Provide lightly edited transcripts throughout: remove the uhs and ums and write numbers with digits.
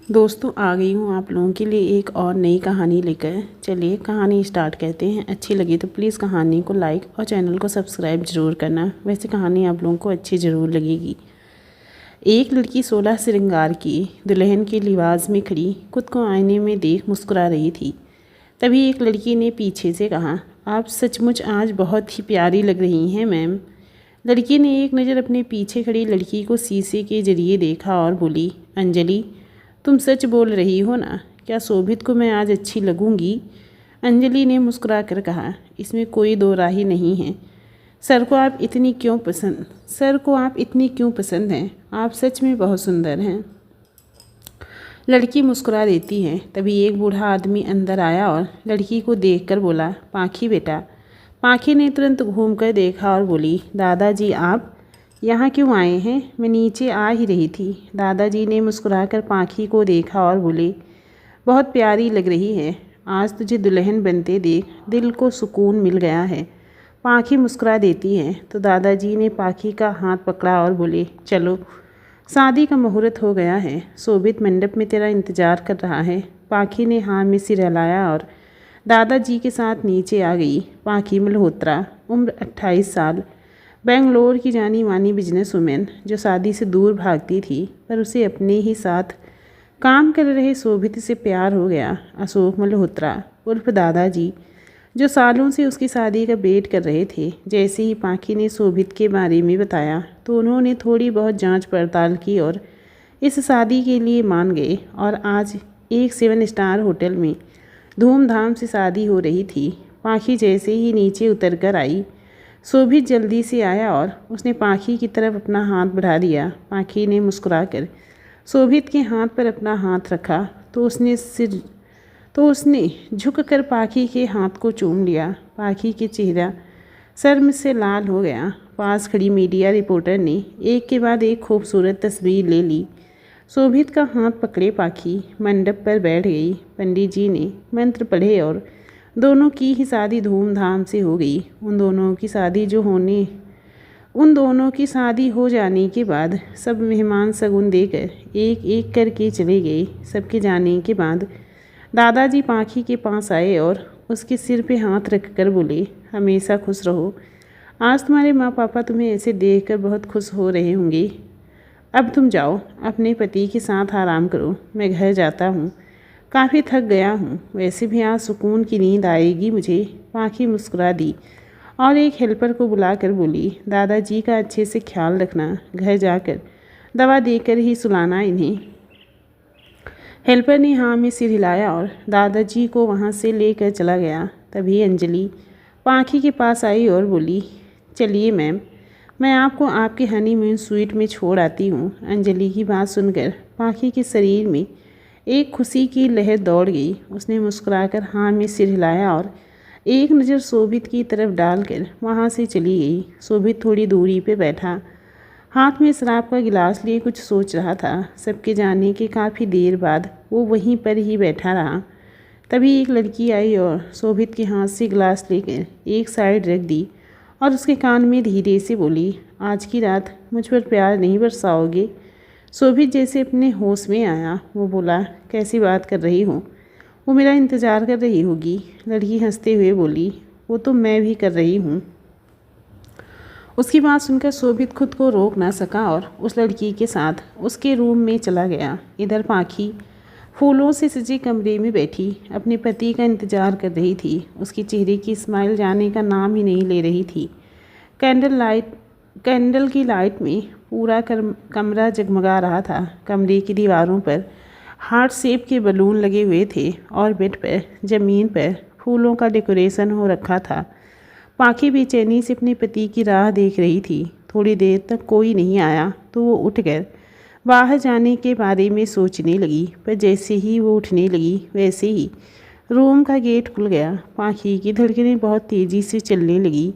दोस्तों आ गई हूँ आप लोगों के लिए एक और नई कहानी लेकर। चलिए कहानी स्टार्ट करते हैं। अच्छी लगी तो प्लीज़ कहानी को लाइक और चैनल को सब्सक्राइब ज़रूर करना। वैसे कहानी आप लोगों को अच्छी ज़रूर लगेगी। एक लड़की 16 श्रृंगार की दुल्हन के लिबास में खड़ी खुद को आईने में देख मुस्कुरा रही थी। तभी एक लड़की ने पीछे से कहा, आप सचमुच आज बहुत ही प्यारी लग रही हैं मैम। लड़की ने एक नज़र अपने पीछे खड़ी लड़की को शीशे के जरिए देखा और बोली, अंजलि तुम सच बोल रही हो ना? क्या शोभित को मैं आज अच्छी लगूंगी? अंजलि ने मुस्कुरा कर कहा, इसमें कोई दो राही नहीं है। सर को आप इतनी क्यों पसंद हैं? आप सच में बहुत सुंदर हैं। लड़की मुस्कुरा देती है। तभी एक बूढ़ा आदमी अंदर आया और लड़की को देखकर बोला, पाखी बेटा। पाखी ने तुरंत घूमकर देखा और बोली, दादाजी आप यहाँ क्यों आए हैं? मैं नीचे आ ही रही थी। दादाजी ने मुस्कुराकर पाखी को देखा और बोले, बहुत प्यारी लग रही है। आज तुझे दुल्हन बनते देख दिल को सुकून मिल गया है। पाखी मुस्कुरा देती है तो दादाजी ने पाखी का हाथ पकड़ा और बोले, चलो शादी का मुहूर्त हो गया है। शोभित मंडप में तेरा इंतज़ार कर रहा है। पाखी ने हाँ में सिर हिलाया और दादाजी के साथ नीचे आ गई। पाखी मल्होत्रा, उम्र 28 साल, बेंगलोर की जानी मानी बिजनेस वुमेन जो शादी से दूर भागती थी, पर उसे अपने ही साथ काम कर रहे शोभित से प्यार हो गया। अशोक मल्होत्रा उर्फ दादाजी, जो सालों से उसकी शादी का वेट कर रहे थे। जैसे ही पाखी ने शोभित के बारे में बताया तो उन्होंने थोड़ी बहुत जांच पड़ताल की और इस शादी के लिए मान गए। और आज एक 7 स्टार होटल में धूमधाम से शादी हो रही थी। पाखी जैसे ही नीचे उतर कर आई, शोभित जल्दी से आया और उसने पाखी की तरफ अपना हाथ बढ़ा दिया। पाखी ने मुस्कुराकर शोभित के हाथ पर अपना हाथ रखा तो उसने झुककर पाखी के हाथ को चूम लिया। पाखी के चेहरा शर्म से लाल हो गया। पास खड़ी मीडिया रिपोर्टर ने एक के बाद एक खूबसूरत तस्वीर ले ली। शोभित का हाथ पकड़े पाखी मंडप पर बैठ गई। पंडित जी ने मंत्र पढ़े और दोनों की ही शादी धूमधाम से हो गई। उन दोनों की शादी हो जाने के बाद सब मेहमान शगुन देकर एक एक करके चले गए। सबके जाने के बाद दादाजी पाखी के पास आए और उसके सिर पे हाथ रखकर बोले, हमेशा खुश रहो। आज तुम्हारे माँ पापा तुम्हें ऐसे देखकर बहुत खुश हो रहे होंगे। अब तुम जाओ, अपने पति के साथ आराम करो। मैं घर जाता हूँ, काफ़ी थक गया हूँ। वैसे भी आज सुकून की नींद आएगी मुझे। पाखी मुस्कुरा दी और एक हेल्पर को बुलाकर बोली, दादाजी का अच्छे से ख्याल रखना। घर जाकर दवा देकर ही सुलाना इन्हें। हेल्पर ने हाँ में सिर हिलाया और दादाजी को वहाँ से लेकर चला गया। तभी अंजलि पाखी के पास आई और बोली, चलिए मैम, मैं आपको आपके हनीमून स्वीट में छोड़ आती हूँ। अंजलि की बात सुनकर पाखी के शरीर में एक खुशी की लहर दौड़ गई। उसने मुस्कुराकर हाँ में सिर हिलाया और एक नज़र शोभित की तरफ डालकर वहाँ से चली गई। शोभित थोड़ी दूरी पे बैठा हाथ में शराब का गिलास लिए कुछ सोच रहा था। सबके जाने के काफ़ी देर बाद वो वहीं पर ही बैठा रहा। तभी एक लड़की आई और शोभित के हाथ से गिलास लेकर एक साइड रख दी और उसके कान में धीरे से बोली, आज की रात मुझ पर प्यार नहीं बरसाओगे? शोभित जैसे अपने होश में आया। वो बोला, कैसी बात कर रही हो? वो मेरा इंतज़ार कर रही होगी। लड़की हंसते हुए बोली, वो तो मैं भी कर रही हूँ। उसकी बात सुनकर शोभित खुद को रोक ना सका और उस लड़की के साथ उसके रूम में चला गया। इधर पाखी फूलों से सजे कमरे में बैठी अपने पति का इंतज़ार कर रही थी। उसके चेहरे की स्माइल जाने का नाम ही नहीं ले रही थी। कैंडल की लाइट में पूरा कमरा जगमगा रहा था। कमरे की दीवारों पर हार्ट शेप के बलून लगे हुए थे और बेड पर ज़मीन पर फूलों का डेकोरेशन हो रखा था। पाखी बेचैनी से अपने पति की राह देख रही थी। थोड़ी देर तक कोई नहीं आया तो वो उठकर बाहर जाने के बारे में सोचने लगी। पर जैसे ही वो उठने लगी वैसे ही रूम का गेट खुल गया। पाखी की धड़कनें बहुत तेज़ी से चलने लगी।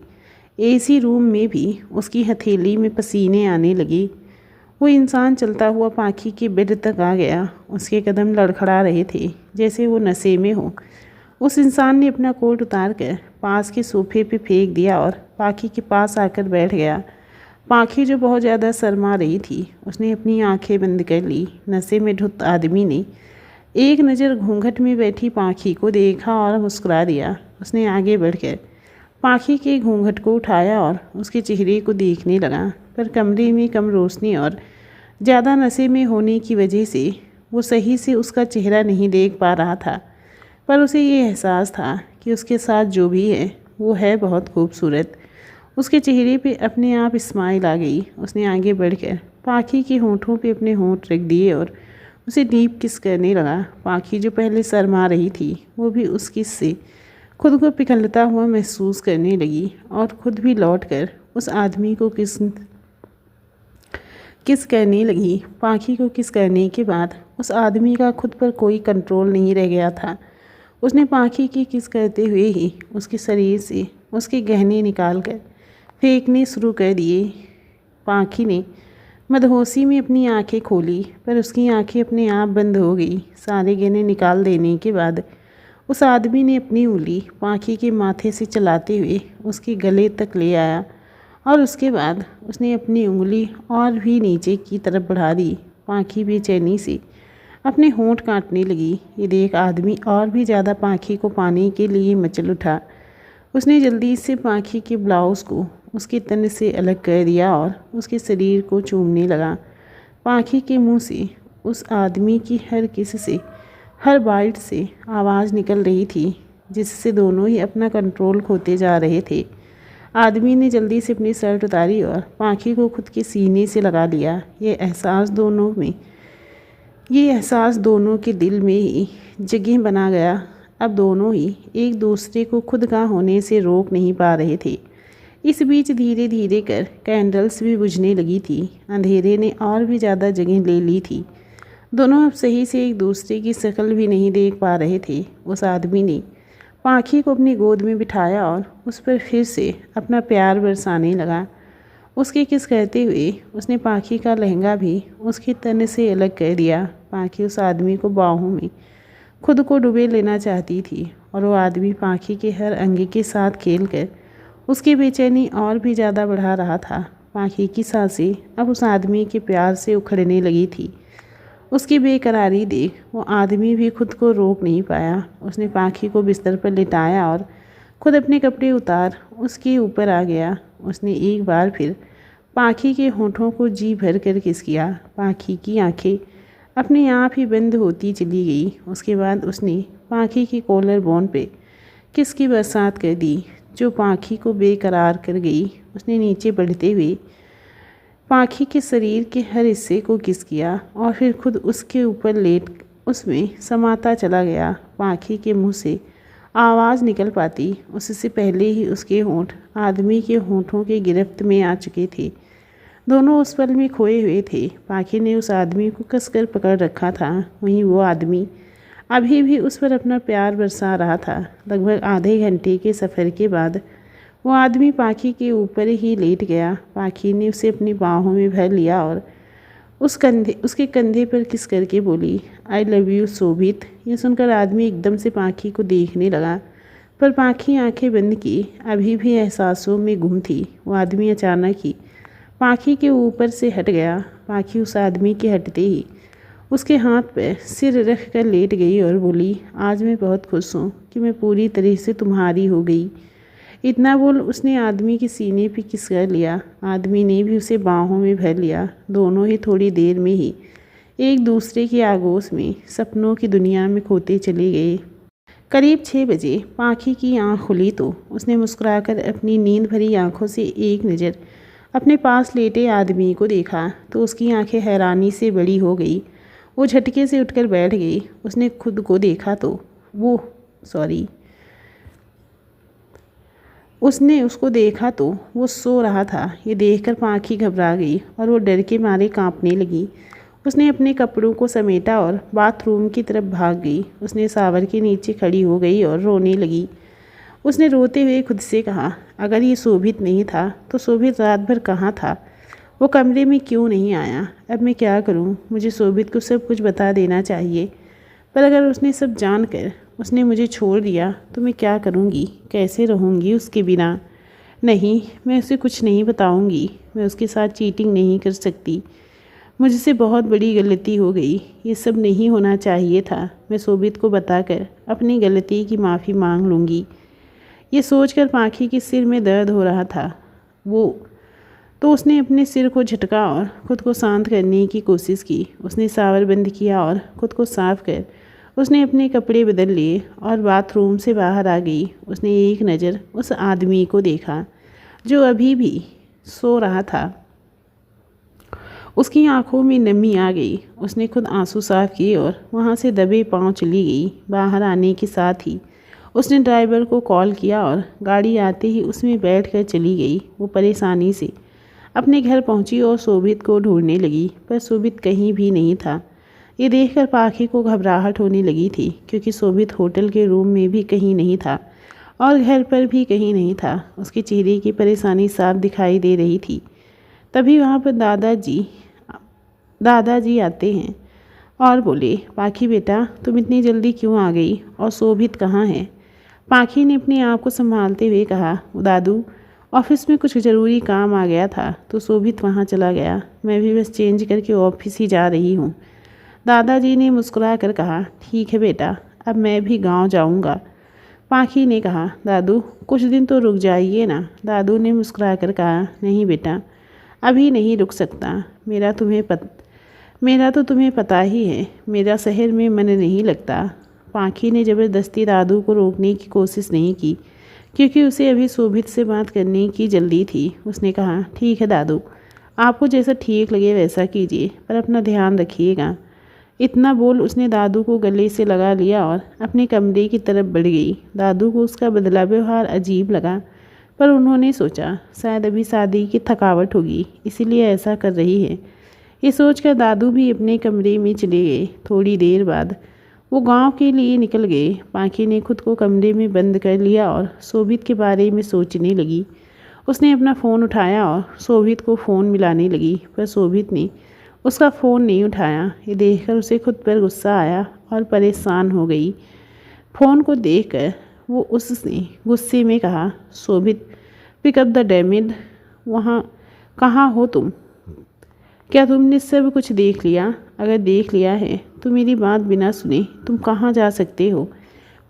एसी रूम में भी उसकी हथेली में पसीने आने लगे। वो इंसान चलता हुआ पाखी के बेड तक आ गया। उसके कदम लड़खड़ा रहे थे जैसे वो नशे में हो। उस इंसान ने अपना कोट उतार कर पास के सोफे पे फेंक दिया और पाखी के पास आकर बैठ गया। पाखी जो बहुत ज़्यादा शर्मा रही थी, उसने अपनी आंखें बंद कर ली। नशे में धुत आदमी ने एक नज़र घूंघट में बैठी पाखी को देखा और मुस्कुरा दिया। उसने आगे बढ़कर पाखी के घूंघट को उठाया और उसके चेहरे को देखने लगा, पर कमरे में कम रोशनी और ज़्यादा नशे में होने की वजह से वो सही से उसका चेहरा नहीं देख पा रहा था। पर उसे ये एहसास था कि उसके साथ जो भी है वो है बहुत खूबसूरत। उसके चेहरे पे अपने आप स्माइल आ गई। उसने आगे बढ़कर पाखी के होंठों पे अपने होंठ रख दिए और उसे डीप किस करने लगा। पाखी जो पहले शर्मा रही थी, वो भी उस किस से खुद को पिघलता हुआ महसूस करने लगी और खुद भी लौटकर उस आदमी को किस करने लगी। पाखी को किस करने के बाद उस आदमी का खुद पर कोई कंट्रोल नहीं रह गया था। उसने पाखी की किस करते हुए ही उसके शरीर से उसके गहने निकाल कर फेंकने शुरू कर दिए। पाखी ने मदहोशी में अपनी आंखें खोली, पर उसकी आंखें अपने आप बंद हो गई। सारे गहने निकाल देने के बाद उस आदमी ने अपनी उंगली पाखी के माथे से चलाते हुए उसके गले तक ले आया और उसके बाद उसने अपनी उंगली और भी नीचे की तरफ बढ़ा दी। पाखी बेचैनी से अपने होंठ काटने लगी। ये देख आदमी और भी ज़्यादा पाखी को पाने के लिए मचल उठा। उसने जल्दी से पाखी के ब्लाउज़ को उसके तन से अलग कर दिया और उसके शरीर को चूमने लगा। पाखी के मुंह से उस आदमी की हर किस से, हर बाइट से आवाज़ निकल रही थी, जिससे दोनों ही अपना कंट्रोल खोते जा रहे थे। आदमी ने जल्दी से अपनी शर्ट उतारी और पाखी को खुद के सीने से लगा लिया। ये एहसास दोनों के दिल में ही जगह बना गया। अब दोनों ही एक दूसरे को खुद का होने से रोक नहीं पा रहे थे। इस बीच धीरे धीरे कर कैंडल्स भी बुझने लगी थी। अंधेरे ने और भी ज़्यादा जगह ले ली थी। दोनों अब सही से एक दूसरे की शक्ल भी नहीं देख पा रहे थे। उस आदमी ने पाखी को अपनी गोद में बिठाया और उस पर फिर से अपना प्यार बरसाने लगा। उसके किस कहते हुए उसने पाखी का लहंगा भी उसके तन से अलग कर दिया। पाखी उस आदमी को बाहों में खुद को डुबे लेना चाहती थी और वो आदमी पाखी के हर अंग के साथ खेलकर उसकी बेचैनी और भी ज़्यादा बढ़ा रहा था। पाखी की सांसें अब उस आदमी के प्यार से उखड़ने लगी थी। उसकी बेकरारी देख वो आदमी भी खुद को रोक नहीं पाया। उसने पाखी को बिस्तर पर लिटाया और खुद अपने कपड़े उतार उसके ऊपर आ गया। उसने एक बार फिर पाखी के होंठों को जी भर कर किस किया। पाखी की आंखें अपने आप ही बंद होती चली गई। उसके बाद उसने पाखी के कॉलर बोन पे किस की बरसात कर दी, जो पाखी को बेकरार कर गई। उसने नीचे बढ़ते हुए पाखी के शरीर के हर हिस्से को किस किया और फिर खुद उसके ऊपर लेट उसमें समाता चला गया। पाखी के मुंह से आवाज़ निकल पाती उससे पहले ही उसके होंठ आदमी के होंठों के गिरफ्त में आ चुके थे। दोनों उस पल में खोए हुए थे। पाखी ने उस आदमी को कसकर पकड़ रखा था, वहीं वो आदमी अभी भी उस पर अपना प्यार बरसा रहा था। लगभग आधे घंटे के सफ़र के बाद वो आदमी पाखी के ऊपर ही लेट गया। पाखी ने उसे अपनी बाहों में भर लिया और उसके कंधे पर किस करके बोली, आई लव यू शोभित। ये सुनकर आदमी एकदम से पाखी को देखने लगा, पर पाखी आंखें बंद की अभी भी एहसासों में गुम थी। वो आदमी अचानक ही पाखी के ऊपर से हट गया। पाखी उस आदमी के हटते ही उसके हाथ पर सिर रख कर लेट गई और बोली, आज मैं बहुत खुश हूँ कि मैं पूरी तरह से तुम्हारी हो गई। इतना बोल उसने आदमी के सीने पे किस कर लिया। आदमी ने भी उसे बाहों में भर लिया। दोनों ही थोड़ी देर में ही एक दूसरे के आगोश में सपनों की दुनिया में खोते चले गए। करीब 6 बजे पाखी की आँख खुली तो उसने मुस्कुराकर अपनी नींद भरी आँखों से एक नज़र अपने पास लेटे आदमी को देखा तो उसकी आंखें हैरानी से बड़ी हो गई। वो झटके से उठकर बैठ गई। उसने खुद को देखा तो उसने उसको देखा तो वो सो रहा था। ये देखकर पाखी घबरा गई और वो डर के मारे कांपने लगी। उसने अपने कपड़ों को समेटा और बाथरूम की तरफ भाग गई। उसने शावर के नीचे खड़ी हो गई और रोने लगी। उसने रोते हुए खुद से कहा, अगर ये शोभित नहीं था तो शोभित रात भर कहाँ था? वो कमरे में क्यों नहीं आया? अब मैं क्या करूं? मुझे शोभित को सब कुछ बता देना चाहिए, पर अगर उसने सब जानकर उसने मुझे छोड़ दिया तो मैं क्या करूंगी? कैसे रहूंगी उसके बिना? नहीं, मैं उसे कुछ नहीं बताऊंगी। मैं उसके साथ चीटिंग नहीं कर सकती। मुझसे बहुत बड़ी गलती हो गई। ये सब नहीं होना चाहिए था। मैं शोभित को बताकर अपनी गलती की माफ़ी मांग लूँगी। ये सोचकर पाखी के सिर में दर्द हो रहा था। उसने अपने सिर को झटका और खुद को शांत करने की कोशिश की। उसने शावर बंद किया और खुद को साफ कर उसने अपने कपड़े बदल लिए और बाथरूम से बाहर आ गई। उसने एक नज़र उस आदमी को देखा जो अभी भी सो रहा था। उसकी आंखों में नमी आ गई। उसने खुद आंसू साफ किए और वहाँ से दबे पांव चली गई। बाहर आने के साथ ही उसने ड्राइवर को कॉल किया और गाड़ी आते ही उसमें बैठकर चली गई। वो परेशानी से अपने घर पहुंची और शोभित को ढूंढने लगी, पर शोभित कहीं भी नहीं था। ये देखकर पाखी को घबराहट होने लगी थी, क्योंकि शोभित होटल के रूम में भी कहीं नहीं था और घर पर भी कहीं नहीं था। उसके चेहरे की परेशानी साफ दिखाई दे रही थी। तभी वहाँ पर दादाजी आते हैं और बोले, पाखी बेटा, तुम इतनी जल्दी क्यों आ गई और शोभित कहाँ है? पाखी ने अपने आप को संभालते हुए कहा, दादू, ऑफिस में कुछ ज़रूरी काम आ गया था तो शोभित वहाँ चला गया। मैं भी बस चेंज करके ऑफिस ही जा रही हूँ। दादाजी ने मुस्कुरा कर कहा, ठीक है बेटा, अब मैं भी गांव जाऊँगा। पाखी ने कहा, दादू कुछ दिन तो रुक जाइए ना। दादू ने मुस्कुरा कर कहा, नहीं बेटा, अभी नहीं रुक सकता। मेरा तो तुम्हें पता ही है, मेरा शहर में मन नहीं लगता। पाखी ने ज़बरदस्ती दादू को रोकने की कोशिश नहीं की, क्योंकि उसे अभी शोभित से बात करने की जल्दी थी। उसने कहा, ठीक है दादू, आपको जैसा ठीक लगे वैसा कीजिए, पर अपना ध्यान रखिएगा। इतना बोल उसने दादू को गले से लगा लिया और अपने कमरे की तरफ बढ़ गई। दादू को उसका बदला व्यवहार अजीब लगा, पर उन्होंने सोचा शायद अभी शादी की थकावट होगी, इसीलिए ऐसा कर रही है। ये सोचकर दादू भी अपने कमरे में चले गए। थोड़ी देर बाद वो गांव के लिए निकल गए। पाखी ने खुद को कमरे में बंद कर लिया और शोभित के बारे में सोचने लगी। उसने अपना फ़ोन उठाया और शोभित को फ़ोन मिलाने लगी, पर शोभित ने उसका फ़ोन नहीं उठाया। ये देखकर उसे खुद पर गुस्सा आया और परेशान हो गई। फ़ोन को देखकर वो उसने गुस्से में कहा, शोभित, पिक अप द डैमेड। वहाँ कहाँ हो तुम? क्या तुमने सब कुछ देख लिया? अगर देख लिया है तो मेरी बात बिना सुने तुम कहाँ जा सकते हो?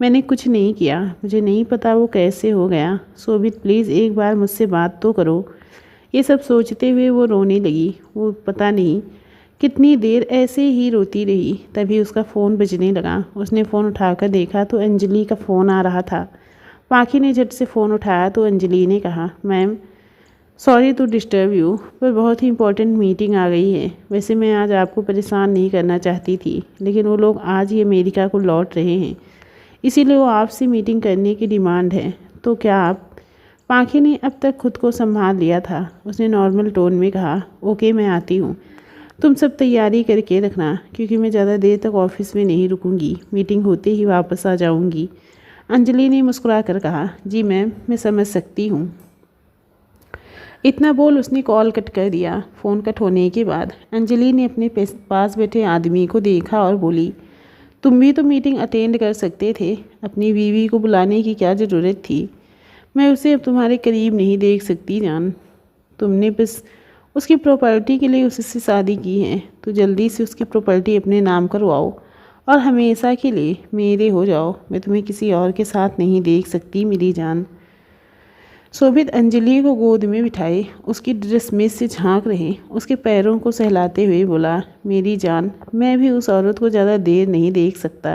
मैंने कुछ नहीं किया, मुझे नहीं पता वो कैसे हो गया। शोभित, प्लीज़ एक बार मुझसे बात तो करो। ये सब सोचते हुए वो रोने लगी। वो पता नहीं कितनी देर ऐसे ही रोती रही। तभी उसका फ़ोन बजने लगा। उसने फ़ोन उठाकर देखा तो अंजलि का फ़ोन आ रहा था। पाखी ने झट से फ़ोन उठाया तो अंजलि ने कहा, ma'am, sorry to disturb you, पर बहुत ही इंपॉर्टेंट मीटिंग आ गई है। वैसे मैं आज आपको परेशान नहीं करना चाहती थी, लेकिन वो लोग आज ही अमेरिका को लौट रहे हैं, इसीलिए वो आपसे मीटिंग करने की डिमांड है। तो क्या आप? पाखी ने अब तक खुद को संभाल लिया था। उसने नॉर्मल टोन में कहा, ओके, मैं आती हूँ। तुम सब तैयारी करके रखना, क्योंकि मैं ज़्यादा देर तक ऑफिस में नहीं रुकूंगी। मीटिंग होते ही वापस आ जाऊंगी। अंजलि ने मुस्कुरा कर कहा, जी मैम, मैं समझ सकती हूँ। इतना बोल उसने कॉल कट कर दिया। फ़ोन कट होने के बाद अंजलि ने अपने पास बैठे आदमी को देखा और बोली, तुम भी तो मीटिंग अटेंड कर सकते थे। अपनी बीवी को बुलाने की क्या ज़रूरत थी? मैं उसे अब तुम्हारे करीब नहीं देख सकती जान। तुमने बस उसकी प्रॉपर्टी के लिए उससे शादी की है, तो जल्दी से उसकी प्रॉपर्टी अपने नाम करवाओ और हमेशा के लिए मेरे हो जाओ। मैं तुम्हें किसी और के साथ नहीं देख सकती मेरी जान। शोभित अंजलि को गोद में बिठाए उसकी ड्रेस में से झांक रहे उसके पैरों को सहलाते हुए बोला, मेरी जान, मैं भी उस औरत को ज़्यादा देर नहीं देख सकता,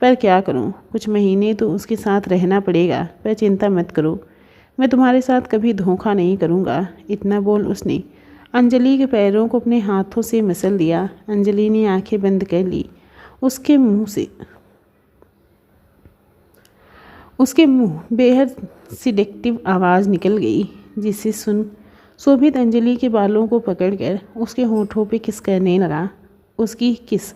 पर क्या करूं, कुछ महीने तो उसके साथ रहना पड़ेगा। पर चिंता मत करो, मैं तुम्हारे साथ कभी धोखा नहीं करूंगा। इतना बोल उसने अंजलि के पैरों को अपने हाथों से मसल दिया। अंजलि ने आंखें बंद कर ली। उसके मुंह बेहद सिडेक्टिव आवाज़ निकल गई, जिसे सुन शोभित अंजलि के बालों को पकड़कर उसके होठों पे किस करने लगा। उसकी किस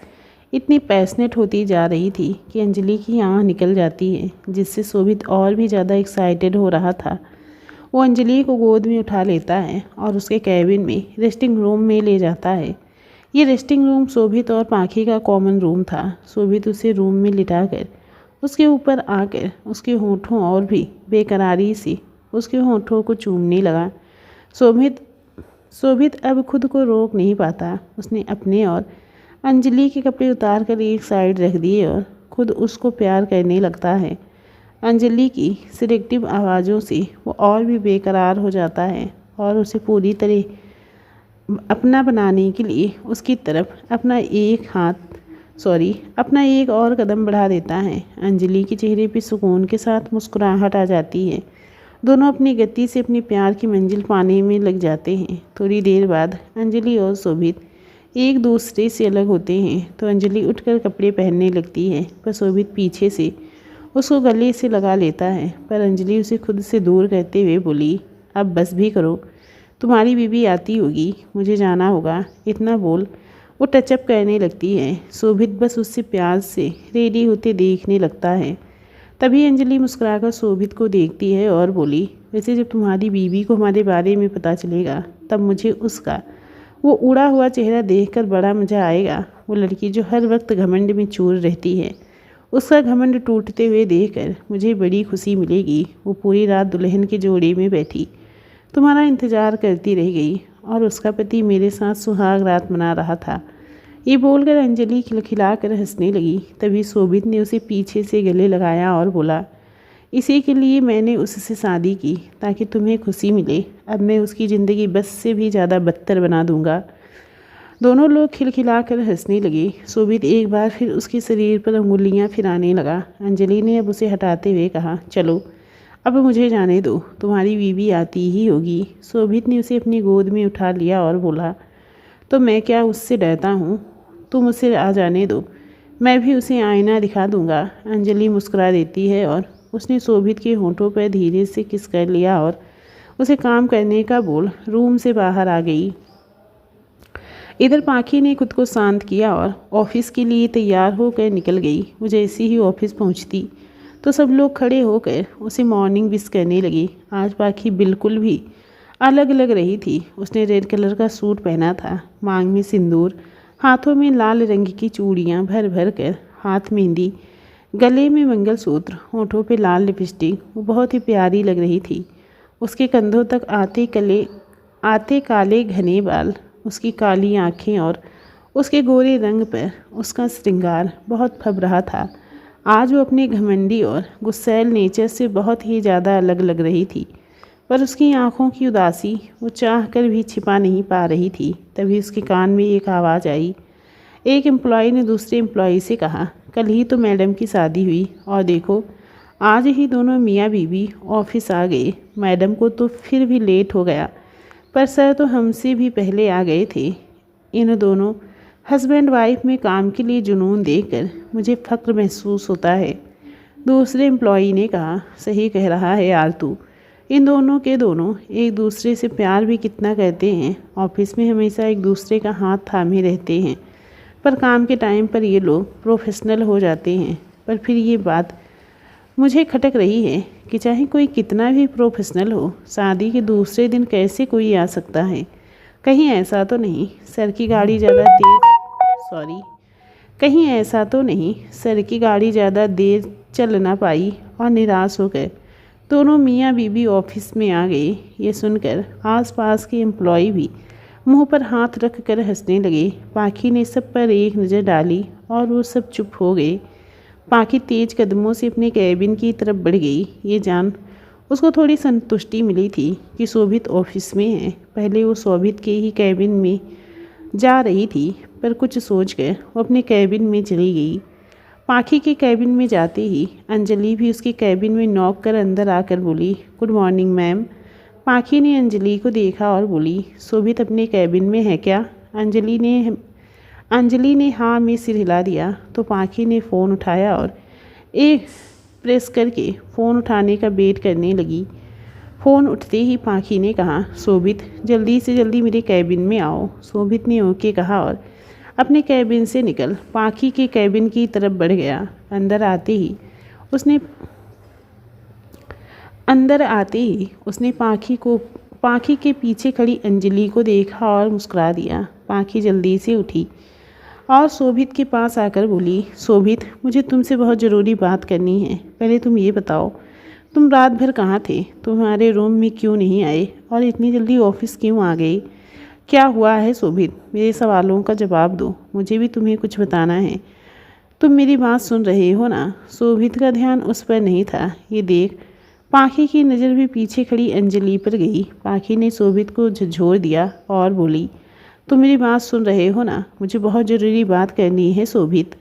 इतनी पैशनेट होती जा रही थी कि अंजलि की आँख निकल जाती है, जिससे शोभित और भी ज़्यादा एक्साइटेड हो रहा था। वो अंजलि को गोद में उठा लेता है और उसके कैबिन में रेस्टिंग रूम में ले जाता है। ये रेस्टिंग रूम शोभित और पाखी का कॉमन रूम था। शोभित उसे रूम में लिटाकर उसके ऊपर आकर उसके होठों और भी बेकरारी से उसके होंठों को चूमने लगा। शोभित अब खुद को रोक नहीं पाता। उसने अपने और अंजलि के कपड़े उतार कर एक साइड रख दिए और खुद उसको प्यार करने लगता है। अंजलि की सिलेक्टिव आवाज़ों से वो और भी बेकरार हो जाता है और उसे पूरी तरह अपना बनाने के लिए उसकी तरफ अपना एक और कदम बढ़ा देता है। अंजलि के चेहरे पे सुकून के साथ मुस्कुराहट आ जाती है। दोनों अपनी गति से अपने प्यार की मंजिल पाने में लग जाते हैं। थोड़ी देर बाद अंजलि और शोभित एक दूसरे से अलग होते हैं तो अंजलि उठकर कपड़े पहनने लगती है, पर शोभित पीछे से उसको गले से लगा लेता है। पर अंजलि उसे खुद से दूर करते हुए बोली, अब बस भी करो, तुम्हारी बीवी आती होगी, मुझे जाना होगा। इतना बोल वो टचअप करने लगती है। शोभित बस उससे प्यार से रेडी होते देखने लगता है। तभी अंजलि मुस्कुराकर शोभित को देखती है और बोली, वैसे जब तुम्हारी बीवी को हमारे बारे में पता चलेगा तब मुझे उसका वो उड़ा हुआ चेहरा देखकर बड़ा मज़ा आएगा। वो लड़की जो हर वक्त घमंड में चूर रहती है, उसका घमंड टूटते हुए देखकर मुझे बड़ी खुशी मिलेगी। वो पूरी रात दुल्हन के जोड़े में बैठी तुम्हारा इंतज़ार करती रह गई और उसका पति मेरे साथ सुहाग रात मना रहा था। ये बोलकर अंजलि खिलखिला कर हंसने लगी। तभी शोभित ने उसे पीछे से गले लगाया और बोला, इसी के लिए मैंने उससे शादी की ताकि तुम्हें खुशी मिले। अब मैं उसकी ज़िंदगी बस से भी ज़्यादा बदतर बना दूंगा। दोनों लोग खिलखिला कर हंसने लगे। शोभित एक बार फिर उसके शरीर पर उंगलियां फिराने लगा। अंजलि ने अब उसे हटाते हुए कहा, चलो अब मुझे जाने दो, तुम्हारी बीवी आती ही होगी। शोभित ने उसे अपनी गोद में उठा लिया और बोला, तो मैं क्या उससे डरता हूँ, तुम उसे आ जाने दो, मैं भी उसे आईना दिखा दूंगा। अंजलि मुस्कुरा देती है और उसने शोभित के होंठों पर धीरे से किस कर लिया और उसे काम करने का बोल रूम से बाहर आ गई। इधर पाखी ने खुद को शांत किया और ऑफिस के लिए तैयार होकर निकल गई। वो जैसे ही ऑफिस पहुंचती तो सब लोग खड़े होकर उसे मॉर्निंग विश करने लगे। आज पाखी बिल्कुल भी अलग लग रही थी। उसने रेड कलर का सूट पहना था, मांग में सिंदूर, हाथों में लाल रंग की चूड़ियाँ भर भर कर, हाथ मेहंदी, गले में मंगलसूत्र, होठों पे लाल लिपस्टिक। वो बहुत ही प्यारी लग रही थी। उसके कंधों तक आते काले घने बाल, उसकी काली आँखें और उसके गोरे रंग पर उसका श्रृंगार बहुत फब रहा था। आज वो अपने घमंडी और गुस्सैल नेचर से बहुत ही ज़्यादा अलग लग रही थी, पर उसकी आंखों की उदासी वो चाह कर भी छिपा नहीं पा रही थी। तभी उसके कान में एक आवाज़ आई। एक एम्प्लॉय ने दूसरे एम्प्लॉय से कहा, कल ही तो मैडम की शादी हुई और देखो आज ही दोनों मियाँ बीवी ऑफिस आ गए। मैडम को तो फिर भी लेट हो गया, पर सर तो हमसे भी पहले आ गए थे। इन दोनों हस्बैंड वाइफ में काम के लिए जुनून देखकर मुझे फ़ख्र महसूस होता है। दूसरे एम्प्लॉई ने कहा, सही कह रहा है यार तू, इन दोनों के दोनों एक दूसरे से प्यार भी कितना करते हैं। ऑफिस में हमेशा एक दूसरे का हाथ थामे रहते हैं, पर काम के टाइम पर ये लोग प्रोफेशनल हो जाते हैं। पर फिर ये बात मुझे खटक रही है कि चाहे कोई कितना भी प्रोफेशनल हो, शादी के दूसरे दिन कैसे कोई आ सकता है। कहीं ऐसा तो नहीं सर की गाड़ी ज़्यादा देर चल ना पाई और निराश हो गए दोनों मियाँ बीबी ऑफिस में आ गए। ये सुनकर आसपास के एम्प्लॉय भी मुंह पर हाथ रख कर हंसने लगे। पाखी ने सब पर एक नज़र डाली और वो सब चुप हो गए। पाखी तेज कदमों से अपने कैबिन की तरफ बढ़ गई। ये जान उसको थोड़ी संतुष्टि मिली थी कि शोभित ऑफिस में है। पहले वो शोभित के ही कैबिन में जा रही थी, पर कुछ सोचकर वो अपने कैबिन में चली गई। पाखी के कैबिन में जाते ही अंजलि भी उसके कैबिन में नॉक कर अंदर आकर बोली, गुड मॉर्निंग मैम। पाखी ने अंजलि को देखा और बोली, शोभित अपने कैबिन में है क्या? अंजलि ने हाँ में सिर हिला दिया तो पाखी ने फ़ोन उठाया और एक प्रेस करके फ़ोन उठाने का वेट करने लगी। फ़ोन उठते ही पाखी ने कहा, शोभित जल्दी से जल्दी मेरे कैबिन में आओ। शोभित ने ओके कहा और अपने कैबिन से निकल पाखी के कैबिन की तरफ बढ़ गया। अंदर आते ही उसने पाखी के पीछे खड़ी अंजलि को देखा और मुस्कुरा दिया। पाखी जल्दी से उठी और शोभित के पास आकर बोली, शोभित मुझे तुमसे बहुत ज़रूरी बात करनी है। पहले तुम ये बताओ तुम रात भर कहाँ थे? तुम्हारे रूम में क्यों नहीं आए और इतनी जल्दी ऑफिस क्यों आ गए? क्या हुआ है शोभित? मेरे सवालों का जवाब दो, मुझे भी तुम्हें कुछ बताना है। तुम मेरी बात सुन रहे हो ना? शोभित का ध्यान उस पर नहीं था। ये देख पाखी की नज़र भी पीछे खड़ी अंजलि पर गई। पाखी ने शोभित को झकझोर दिया और बोली, तुम मेरी बात सुन रहे हो ना? मुझे बहुत ज़रूरी बात करनी है शोभित।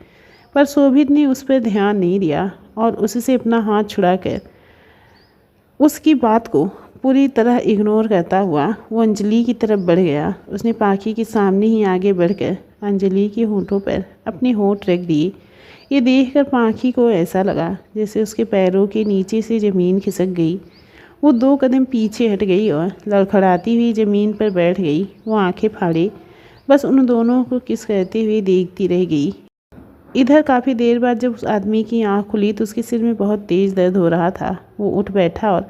पर शोभित ने उस पर ध्यान नहीं दिया और उससे अपना हाथ छुड़ाकर उसकी बात को पूरी तरह इग्नोर करता हुआ वो अंजलि की तरफ बढ़ गया। उसने पाखी के सामने ही आगे बढ़कर अंजलि के होठों पर अपने होठ रख दिए। ये देखकर पाखी को ऐसा लगा जैसे उसके पैरों के नीचे से ज़मीन खिसक गई। वो 2 कदम पीछे हट गई और लड़खड़ाती हुई ज़मीन पर बैठ गई। वो आंखें फाड़े बस उन दोनों को किस करते हुए देखती रह गई। इधर काफ़ी देर बाद जब उस आदमी की आंख खुली तो उसके सिर में बहुत तेज़ दर्द हो रहा था। वो उठ बैठा और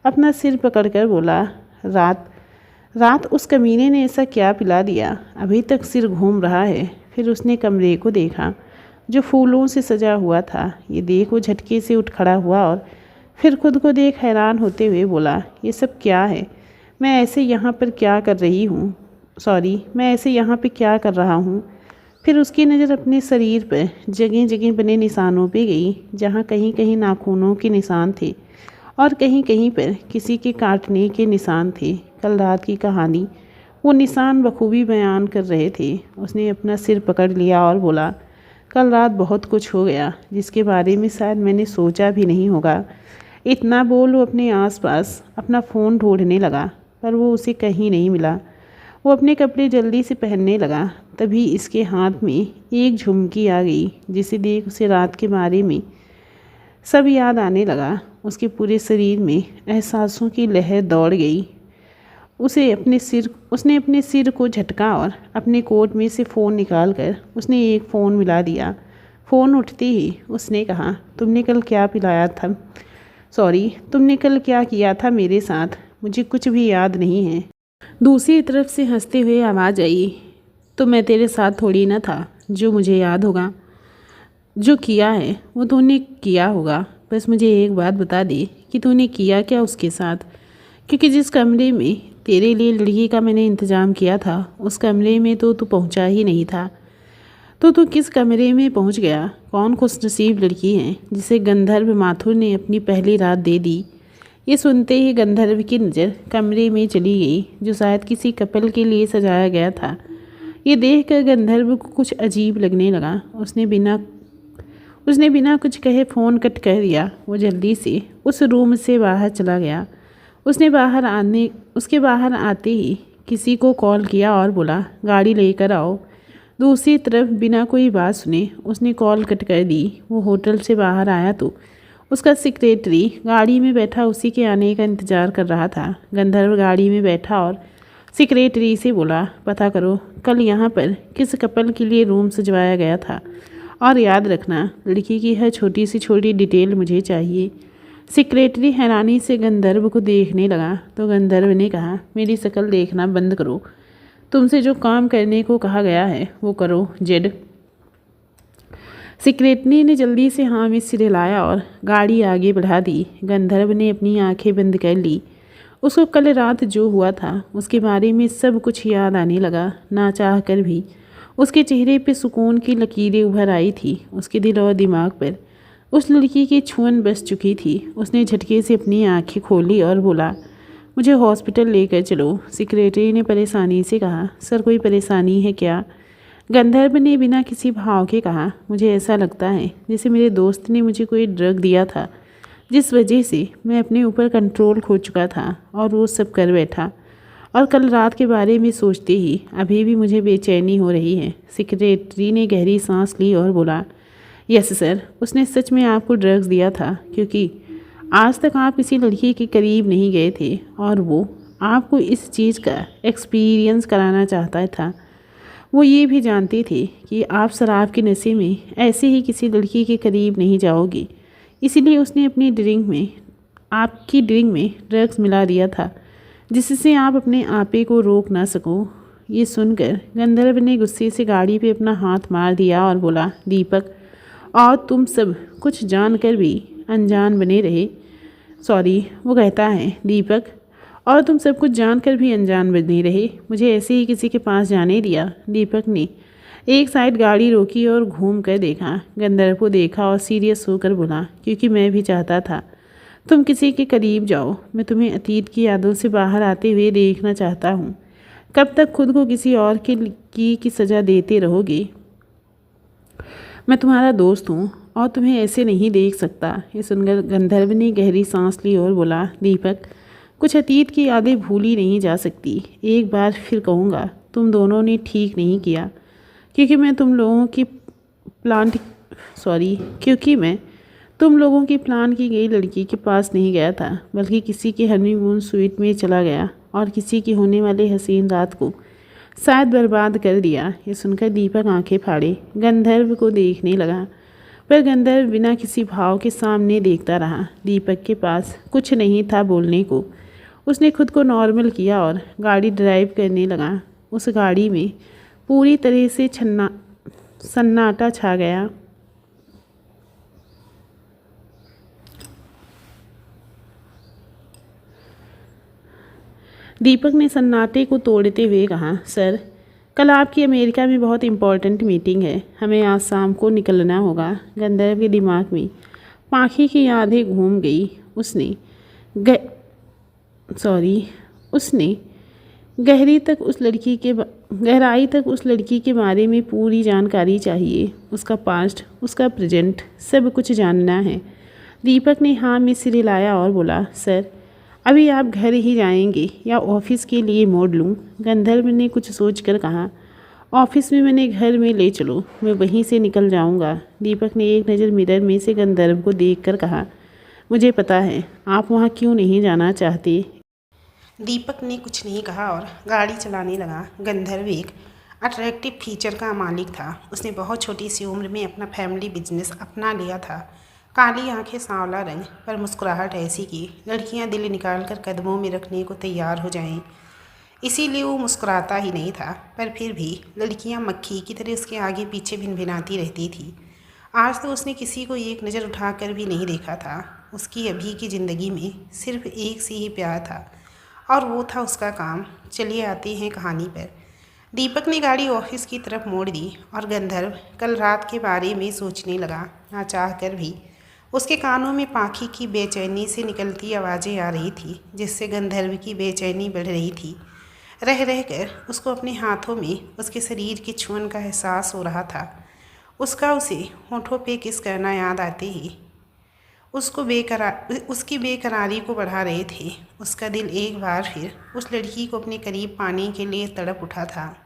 अपना सिर पकड़कर बोला, रात उस कमीने ने ऐसा क्या पिला दिया? अभी तक सिर घूम रहा है। फिर उसने कमरे को देखा जो फूलों से सजा हुआ था। ये देख वो झटके से उठ खड़ा हुआ और फिर खुद को देख हैरान होते हुए बोला, ये सब क्या है? मैं ऐसे यहाँ पर क्या कर रही हूँ? मैं ऐसे यहाँ पे क्या कर रहा हूँ? फिर उसकी नज़र अपने शरीर पर जगह जगह बने निशानों पे गई, जहाँ कहीं कहीं नाखूनों के निशान थे और कहीं कहीं पर किसी के काटने के निशान थे। कल रात की कहानी वो निशान बखूबी बयान कर रहे थे। उसने अपना सिर पकड़ लिया और बोला, कल रात बहुत कुछ हो गया जिसके बारे में शायद मैंने सोचा भी नहीं होगा। इतना बोल वो अपने आसपास अपना फ़ोन ढूंढने लगा पर वो उसे कहीं नहीं मिला। वो अपने कपड़े जल्दी से पहनने लगा। तभी इसके हाथ में एक झुमकी आ गई जिसे देख उसे रात के बारे में सब याद आने लगा। उसके पूरे शरीर में एहसासों की लहर दौड़ गई। उसने अपने सिर को झटका और अपने कोट में से फ़ोन निकालकर उसने एक फ़ोन मिला दिया। फ़ोन उठते ही उसने कहा, तुमने कल क्या किया था मेरे साथ? मुझे कुछ भी याद नहीं है। दूसरी तरफ से हंसते हुए आवाज़ आई, तो मैं तेरे साथ थोड़ी ना था जो मुझे याद होगा। जो किया है वो तूने किया होगा। बस मुझे एक बात बता दे कि तूने किया क्या उसके साथ? क्योंकि जिस कमरे में तेरे लिए लड़की का मैंने इंतज़ाम किया था उस कमरे में तो तू पहुंचा ही नहीं था। तो तू किस कमरे में पहुंच गया? कौन खुशनसीब लड़की है जिसे गंधर्व माथुर ने अपनी पहली रात दे दी? ये सुनते ही गंधर्व की नज़र कमरे में चली गई जो शायद किसी कपल के लिए सजाया गया था। ये देखकर गंधर्व को कुछ अजीब लगने लगा। उसने बिना कुछ कहे फ़ोन कट कर दिया। वो जल्दी से उस रूम से बाहर चला गया। उसके बाहर आते ही किसी को कॉल किया और बोला, गाड़ी लेकर आओ। दूसरी तरफ बिना कोई बात सुने उसने कॉल कट कर दी। वो होटल से बाहर आया तो उसका सेक्रेटरी गाड़ी में बैठा उसी के आने का इंतज़ार कर रहा था। गंधर्व गाड़ी में बैठा और सेक्रेटरी से बोला, पता करो कल यहाँ पर किस कपल के लिए रूम सजवाया गया था और याद रखना लड़की की हर छोटी से छोटी डिटेल मुझे चाहिए। सेक्रेटरी हैरानी से गंधर्व को देखने लगा तो गंधर्व ने कहा, मेरी शक्ल देखना बंद करो। तुमसे जो काम करने को कहा गया है वो करो जेड। सेक्रेटरी ने जल्दी से हाँ में सिर हिलाया और गाड़ी आगे बढ़ा दी। गंधर्व ने अपनी आंखें बंद कर ली। उसको कल रात जो हुआ था उसके बारे में सब कुछ याद आने लगा। ना चाह कर भी उसके चेहरे पे सुकून की लकीरें उभर आई थी। उसके दिल और दिमाग पर उस लड़की की छुअन बस चुकी थी। उसने झटके से अपनी आंखें खोली और बोला, मुझे हॉस्पिटल लेकर चलो। सेक्रेटरी ने परेशानी से कहा, सर कोई परेशानी है क्या? गंधर्व ने बिना किसी भाव के कहा, मुझे ऐसा लगता है जैसे मेरे दोस्त ने मुझे कोई ड्रग दिया था जिस वजह से मैं अपने ऊपर कंट्रोल खो चुका था और वो सब कर बैठा। और कल रात के बारे में सोचते ही अभी भी मुझे बेचैनी हो रही है। सेक्रेटरी ने गहरी सांस ली और बोला, यस सर, उसने सच में आपको ड्रग्स दिया था क्योंकि आज तक आप किसी लड़की के करीब नहीं गए थे और वो आपको इस चीज़ का एक्सपीरियंस कराना चाहता था। वो ये भी जानते थे कि आप शराब के नशे में ऐसे ही किसी लड़की के करीब नहीं जाओगे, इसीलिए उसने अपनी आपकी ड्रिंक में ड्रग्स मिला दिया था जिससे आप अपने आपे को रोक ना सको। ये सुनकर गंधर्व ने गुस्से से गाड़ी पे अपना हाथ मार दिया और बोला, दीपक, और तुम सब कुछ जानकर भी अनजान बने रहे। सॉरी, वो कहता है दीपक, और तुम सब कुछ जानकर भी अनजान बने रहे, मुझे ऐसे ही किसी के पास जाने दिया। दीपक ने एक साइड गाड़ी रोकी और घूम कर देखा, गंधर्व को देखा और सीरियस होकर बोला, क्योंकि मैं भी चाहता था तुम किसी के करीब जाओ। मैं तुम्हें अतीत की यादों से बाहर आते हुए देखना चाहता हूँ। कब तक खुद को किसी और की सज़ा देते रहोगे? मैं तुम्हारा दोस्त हूँ और तुम्हें ऐसे नहीं देख सकता। ये सुनकर गंधर्व ने गहरी सांस ली और बोला, दीपक, कुछ अतीत की यादें भूली नहीं जा सकती। एक बार फिर कहूँगा, तुम दोनों ने ठीक नहीं किया, क्योंकि मैं तुम लोगों की प्लान की गई लड़की के पास नहीं गया था, बल्कि किसी के हनीमून स्वीट में चला गया और किसी की होने वाली हसीन रात को शायद बर्बाद कर दिया। ये सुनकर दीपक आंखें फाड़े गंधर्व को देखने लगा, पर गंधर्व बिना किसी भाव के सामने देखता रहा। दीपक के पास कुछ नहीं था बोलने को। उसने खुद को नॉर्मल किया और गाड़ी ड्राइव करने लगा। उस गाड़ी में पूरी तरह से सन्नाटा छा गया। दीपक ने सन्नाटे को तोड़ते हुए कहा, सर, कल आपकी अमेरिका में बहुत इम्पोर्टेंट मीटिंग है, हमें आज शाम को निकलना होगा। गंधर्व के दिमाग में पाखी की यादें घूम गई। उसने गहराई तक उस लड़की के बारे में पूरी जानकारी चाहिए। उसका पास्ट, उसका प्रेजेंट, सब कुछ जानना है। दीपक ने हाँ में सिर हिलाया और बोला, सर, अभी आप घर ही जाएंगे या ऑफिस के लिए मोड़ लूँ? गंधर्व ने कुछ सोचकर कहा, ऑफिस में मैंने घर में ले चलो, मैं वहीं से निकल जाऊंगा। दीपक ने एक नज़र मिरर में से गंधर्व को देखकर कहा, मुझे पता है आप वहाँ क्यों नहीं जाना चाहते। दीपक ने कुछ नहीं कहा और गाड़ी चलाने लगा। गंधर्व एक अट्रैक्टिव फीचर का मालिक था। उसने बहुत छोटी सी उम्र में अपना फैमिली बिजनेस अपना लिया था। काली आंखें, सांवला रंग, पर मुस्कुराहट ऐसी कि लड़कियां दिल निकाल कर कदमों में रखने को तैयार हो जाएं। इसीलिए वो मुस्कुराता ही नहीं था, पर फिर भी लड़कियां मक्खी की तरह उसके आगे पीछे भिनभिनाती रहती थी। आज तो उसने किसी को एक नज़र उठाकर भी नहीं देखा था। उसकी अभी की ज़िंदगी में सिर्फ एक से ही प्यार था और वो था उसका काम। चलिए आते हैं कहानी पर। दीपक ने गाड़ी ऑफिस की तरफ मोड़ दी और गंधर्व कल रात के बारे में सोचने लगा। ना चाह कर भी उसके कानों में पाखी की बेचैनी से निकलती आवाज़ें आ रही थी, जिससे गंधर्व की बेचैनी बढ़ रही थी। रह रह कर उसको अपने हाथों में उसके शरीर की छुअन का एहसास हो रहा था। उसे होठों पे किस करना याद आते ही उसकी बेकरारी को बढ़ा रहे थे। उसका दिल एक बार फिर उस लड़की को अपने करीब पाने के लिए तड़प उठा था।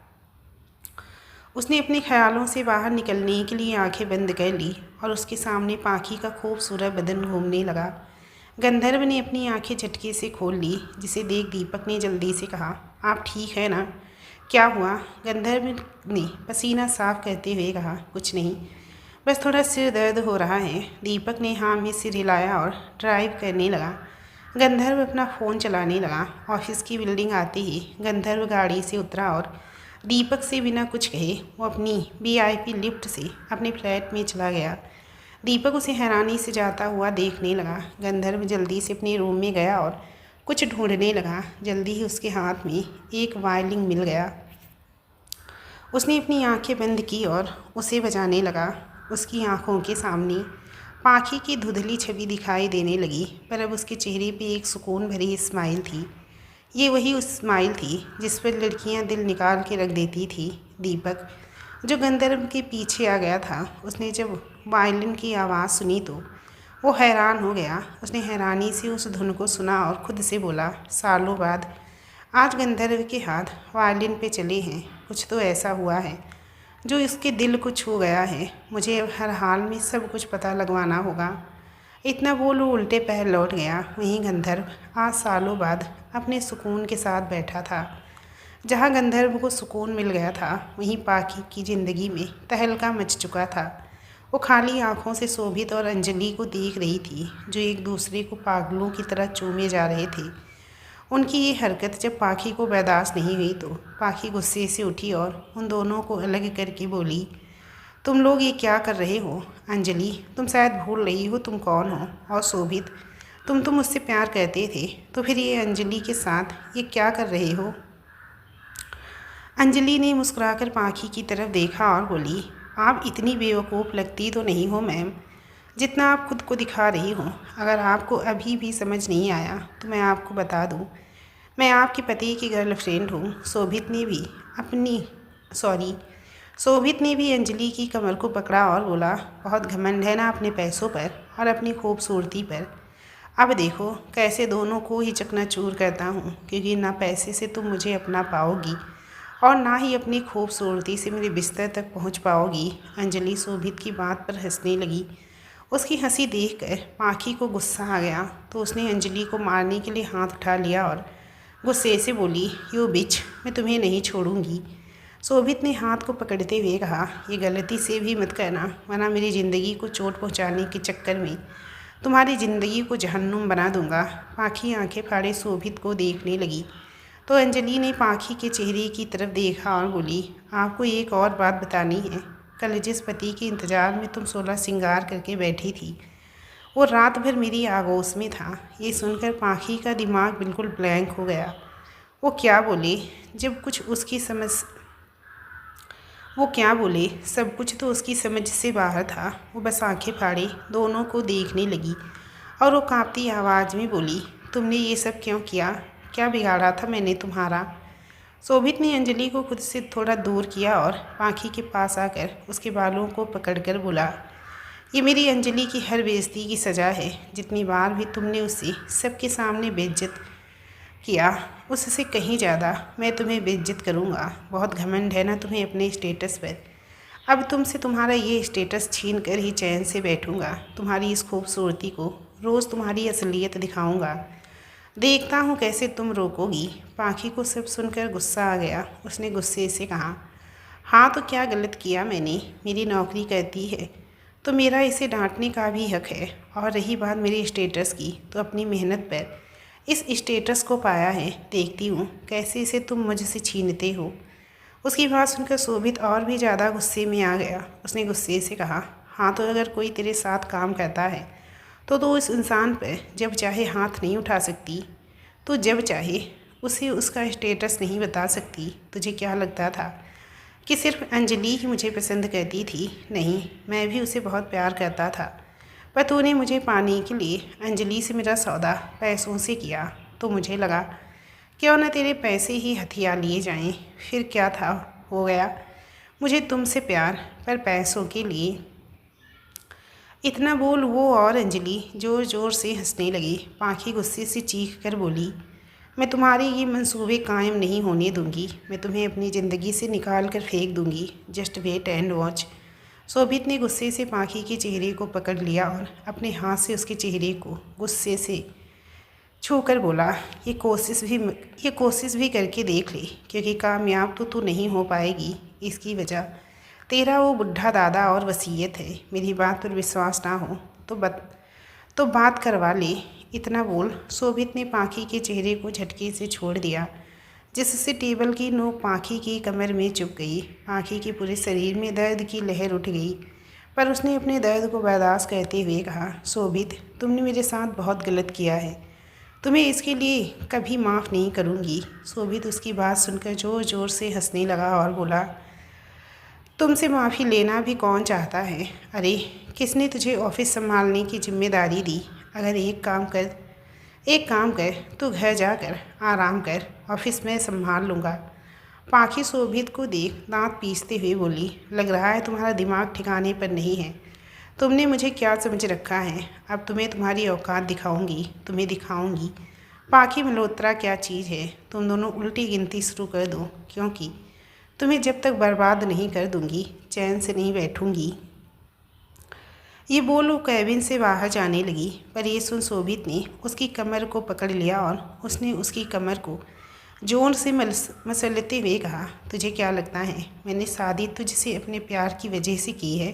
उसने अपने ख्यालों से बाहर निकलने के लिए आंखें बंद कर ली और उसके सामने पाखी का खूबसूरत बदन घूमने लगा। गंधर्व ने अपनी आंखें झटके से खोल ली, जिसे देख दीपक ने जल्दी से कहा, आप ठीक है ना? क्या हुआ? गंधर्व ने पसीना साफ करते हुए कहा, कुछ नहीं, बस थोड़ा सिर दर्द हो रहा है। दीपक ने हाँ में सिर हिलाया और ड्राइव करने लगा। गंधर्व अपना फ़ोन चलाने लगा। ऑफिस की बिल्डिंग आते ही गंधर्व गाड़ी से उतरा और दीपक से बिना कुछ कहे वो अपनी VIP लिफ्ट से अपने फ्लैट में चला गया। दीपक उसे हैरानी से जाता हुआ देखने लगा। गंधर्व जल्दी से अपने रूम में गया और कुछ ढूंढने लगा। जल्दी ही उसके हाथ में एक वायलिन मिल गया। उसने अपनी आंखें बंद की और उसे बजाने लगा। उसकी आंखों के सामने पाखी की धुंधली छवि दिखाई देने लगी, पर अब उसके चेहरे पे एक सुकून भरी स्माइल थी। ये वही उस स्माइल थी जिस पर लड़कियां दिल निकाल के रख देती थी। दीपक, जो गंधर्व के पीछे आ गया था, उसने जब वायलिन की आवाज़ सुनी तो वो हैरान हो गया। उसने हैरानी से उस धुन को सुना और खुद से बोला, सालों बाद आज गंधर्व के हाथ वायलिन पे चले हैं। कुछ तो ऐसा हुआ है जो इसके दिल को छू गया है। मुझे अब हर हाल में सब कुछ पता लगवाना होगा। इतना बोल वो उल्टे पैर लौट गया। वहीं गंधर्व आज सालों बाद अपने सुकून के साथ बैठा था। जहाँ गंधर्व को सुकून मिल गया था, वहीं पाखी की ज़िंदगी में तहलका मच चुका था। वो खाली आंखों से शोभित और अंजलि को देख रही थी, जो एक दूसरे को पागलों की तरह चूमे जा रहे थे। उनकी ये हरकत जब पाखी को बर्दाश्त नहीं हुई तो पाखी गुस्से से उठी और उन दोनों को अलग करके बोली, तुम लोग ये क्या कर रहे हो? अंजलि, तुम शायद भूल रही हो तुम कौन हो। और शोभित, तुम तो मुझसे प्यार करते थे, तो फिर ये अंजलि के साथ ये क्या कर रहे हो? अंजलि ने मुस्कुराकर पाखी की तरफ देखा और बोली, आप इतनी बेवकूफ़ लगती तो नहीं हो मैम, जितना आप खुद को दिखा रही हो। अगर आपको अभी भी समझ नहीं आया तो मैं आपको बता दूं, मैं आपके पति की गर्लफ्रेंड हूँ। शोभित ने भी अंजलि की कमर को पकड़ा और बोला, बहुत घमंड है ना अपने पैसों पर और अपनी खूबसूरती पर। अब देखो कैसे दोनों को ही चकनाचूर करता हूँ, क्योंकि ना पैसे से तुम मुझे अपना पाओगी और ना ही अपनी खूबसूरती से मेरे बिस्तर तक पहुँच पाओगी। अंजलि शोभित की बात पर हंसने लगी। उसकी हंसी देखकर पाखी को गुस्सा आ गया, तो उसने अंजलि को मारने के लिए हाथ उठा लिया और गुस्से से बोली, यू बिच, मैं तुम्हें नहीं छोड़ूंगी। शोभित ने हाथ को पकड़ते हुए कहा, ये गलती से भी मत करना, वरना मेरी ज़िंदगी को चोट पहुंचाने के चक्कर में तुम्हारी ज़िंदगी को जहन्नुम बना दूंगा। पाखी आंखें फाड़े शोभित को देखने लगी, तो अंजलि ने पाखी के चेहरे की तरफ देखा और बोली, आपको एक और बात बतानी है। कल जिस पति के इंतज़ार में तुम 16 श्रृंगार करके बैठी थी, वो रात भर मेरी आगोश में था। ये सुनकर पाखी का दिमाग बिल्कुल ब्लैंक हो गया। वो क्या बोले? सब कुछ तो उसकी समझ से बाहर था। वो बस आंखें फाड़े दोनों को देखने लगी और वो कांपती आवाज़ में बोली, तुमने ये सब क्यों किया? क्या बिगाड़ा था मैंने तुम्हारा? शोभित ने अंजलि को खुद से थोड़ा दूर किया और पाखी के पास आकर उसके बालों को पकड़कर बोला, ये मेरी अंजलि की हर बेइज्जती की सज़ा है। जितनी बार भी तुमने उसे सबके सामने बेइज्जत किया, उससे कहीं ज़्यादा मैं तुम्हें बेइज्जत करूँगा। बहुत घमंड है ना तुम्हें अपने स्टेटस पर। अब तुमसे तुम्हारा ये स्टेटस छीन कर ही चैन से बैठूँगा। तुम्हारी इस खूबसूरती को रोज़ तुम्हारी असलियत दिखाऊँगा। देखता हूँ कैसे तुम रोकोगी। पाखी को सब सुनकर गुस्सा आ गया। उसने गुस्से से कहा, हाँ तो क्या गलत किया मैंने? मेरी नौकरी करती है तो मेरा इसे डांटने का भी हक है। और रही बात मेरे स्टेटस की, तो अपनी मेहनत पर इस स्टेटस को पाया है। देखती हूँ कैसे इसे तुम मुझसे छीनते हो। उसकी बात सुनकर शोभित और भी ज़्यादा गुस्से में आ गया। उसने गुस्से से कहा, हाँ तो अगर कोई तेरे साथ काम करता है तो उस इंसान पर जब चाहे हाथ नहीं उठा सकती? तो जब चाहे उसे उसका स्टेटस नहीं बता सकती? तुझे क्या लगता था कि सिर्फ अंजलि ही मुझे पसंद करती थी? नहीं, मैं भी उसे बहुत प्यार करता था, पर तूने मुझे पाने के लिए अंजलि से मेरा सौदा पैसों से किया, तो मुझे लगा क्यों न तेरे पैसे ही हथियार लिए जाएं। फिर क्या था, हो गया मुझे तुमसे प्यार, पर पैसों के लिए। इतना बोल वो और अंजलि ज़ोर ज़ोर से हंसने लगी। पाखी गुस्से से चीख कर बोली, मैं तुम्हारे ये मंसूबे कायम नहीं होने दूंगी। मैं तुम्हें अपनी ज़िंदगी से निकाल कर फेंक दूंगी। Just wait and watch. Shobhit ने गुस्से से पाखी के चेहरे को पकड़ लिया और अपने हाथ से उसके चेहरे को गुस्से से छूकर बोला, ये कोशिश भी करके देख ले, क्योंकि कामयाब तो तू नहीं हो पाएगी। इसकी वजह तेरा वो बुढ़ा दादा और वसीयत है। मेरी बात पर विश्वास ना हो तो बात करवा ले। इतना बोल शोभित ने पाखी के चेहरे को झटके से छोड़ दिया, जिससे टेबल की नोक पाखी की कमर में चुभ गई। पाखी के पूरे शरीर में दर्द की लहर उठ गई, पर उसने अपने दर्द को बर्दाश्त करते हुए कहा, शोभित, तुमने मेरे साथ बहुत गलत किया है। तुम्हें इसके लिए कभी माफ़ नहीं करूँगी। शोभित उसकी बात सुनकर ज़ोर ज़ोर से हंसने लगा और बोला, तुमसे माफ़ी लेना भी कौन चाहता है? अरे किसने तुझे ऑफिस संभालने की जिम्मेदारी दी? अगर एक काम कर, तू घर जाकर आराम कर, ऑफिस में संभाल लूँगा। पाखी शोभित को देख दांत पीसते हुए बोली, लग रहा है तुम्हारा दिमाग ठिकाने पर नहीं है। तुमने मुझे क्या समझ रखा है? अब तुम्हें तुम्हारी औकात दिखाऊंगी। पाखी मल्होत्रा क्या चीज़ है? तुम दोनों उल्टी गिनती शुरू कर दो, क्योंकि तुम्हें जब तक बर्बाद नहीं कर दूंगी चैन से नहीं बैठूंगी। ये बोल वो कैबिन से बाहर जाने लगी, पर ये सुन शोभित ने उसकी कमर को पकड़ लिया और उसने उसकी कमर को जोर से मसलते हुए कहा, तुझे क्या लगता है मैंने शादी तुझसे अपने प्यार की वजह से की है?